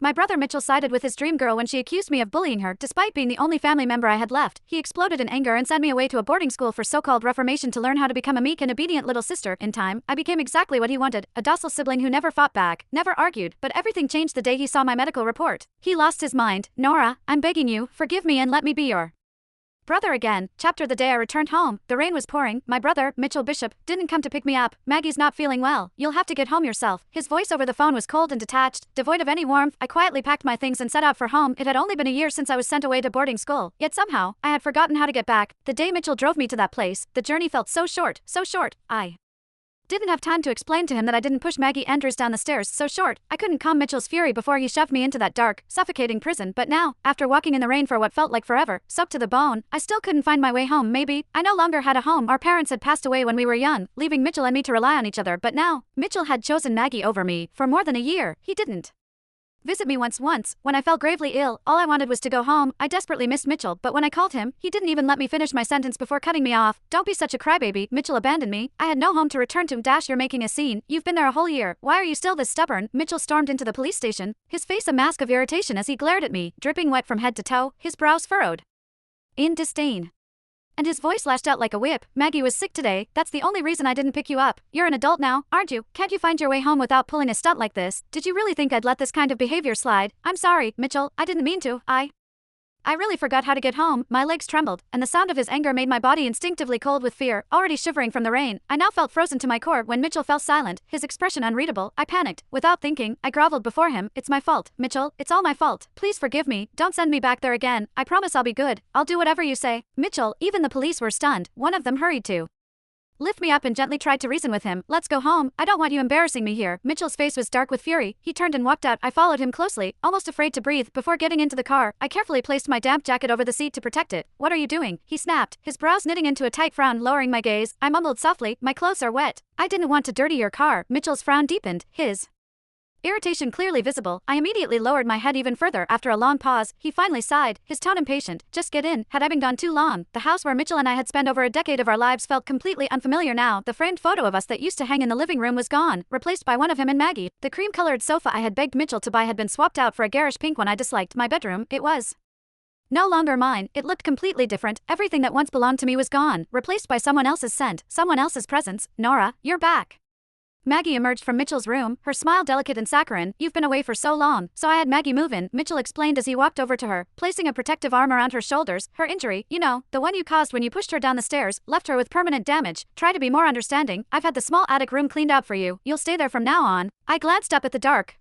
My brother Mitchell sided with his dream girl when she accused me of bullying her despite being the only family member I had left. He exploded in anger and sent me away to a boarding school for so-called reformation to learn how to become a meek and obedient little sister. In time, I became exactly what he wanted, a docile sibling who never fought back, never argued, but everything changed the day he saw my medical report. He lost his mind. Nora, I'm begging you, forgive me and let me be your brother again. Chapter the day I returned home, the rain was pouring. My brother, Mitchell Bishop, didn't come to pick me up. Maggie's not feeling well. You'll have to get home yourself. His voice over the phone was cold and detached, devoid of any warmth. I quietly packed my things and set out for home. It had only been a year since I was sent away to boarding school, yet somehow, I had forgotten how to get back. The day Mitchell drove me to that place, the journey felt so short, I didn't have time to explain to him that I didn't push Maggie Andrews down the stairs. So short, I couldn't calm Mitchell's fury before he shoved me into that dark, suffocating prison. But now, after walking in the rain for what felt like forever, soaked to the bone, I still couldn't find my way home. Maybe I no longer had a home. Our parents had passed away when we were young, leaving Mitchell and me to rely on each other. But now, Mitchell had chosen Maggie over me. For more than a year, he didn't visit me once. When I fell gravely ill, all I wanted was to go home. I desperately missed Mitchell, but when I called him, he didn't even let me finish my sentence before cutting me off. Don't be such a crybaby. Mitchell abandoned me. I had no home to return to. You're making a scene. You've been there a whole year. Why are you still this stubborn? Mitchell stormed into the police station, his face a mask of irritation as he glared at me, dripping wet from head to toe, his brows furrowed in disdain, and his voice lashed out like a whip. Maggie was sick today. That's the only reason I didn't pick you up. You're an adult now, aren't you? Can't you find your way home without pulling a stunt like this? Did you really think I'd let this kind of behavior slide? I'm sorry, Mitchell. I didn't mean to. I really forgot how to get home. My legs trembled, and the sound of his anger made my body instinctively cold with fear, already shivering from the rain. I now felt frozen to my core when Mitchell fell silent, his expression unreadable. I panicked. Without thinking, I groveled before him. It's my fault, Mitchell. It's all my fault. Please forgive me. Don't send me back there again. I promise I'll be good. I'll do whatever you say. Mitchell, even the police were stunned. One of them hurried to lift me up and gently tried to reason with him. Let's go home. I don't want you embarrassing me here. Mitchell's face was dark with fury. He turned and walked out. I followed him closely, almost afraid to breathe. Before getting into the car, I carefully placed my damp jacket over the seat to protect it. What are you doing? He snapped, his brows knitting into a tight frown. Lowering my gaze, I mumbled softly, my clothes are wet. I didn't want to dirty your car. Mitchell's frown deepened, his irritation clearly visible. I immediately lowered my head even further. After a long pause, he finally sighed, his tone impatient. Just get in. Had I been gone too long? The house where Mitchell and I had spent over a decade of our lives felt completely unfamiliar now. The framed photo of us that used to hang in the living room was gone, replaced by one of him and Maggie. The cream-colored sofa I had begged Mitchell to buy had been swapped out for a garish pink one I disliked. My bedroom, it was no longer mine. It looked completely different. Everything that once belonged to me was gone, replaced by someone else's scent, someone else's presence. Nora, you're back. Maggie emerged from Mitchell's room, her smile delicate and saccharine. You've been away for so long, so I had Maggie move in, Mitchell explained as he walked over to her, placing a protective arm around her shoulders. Her injury, you know, the one you caused when you pushed her down the stairs, left her with permanent damage. Try to be more understanding. I've had the small attic room cleaned out for you. You'll stay there from now on. I glanced up at the dark,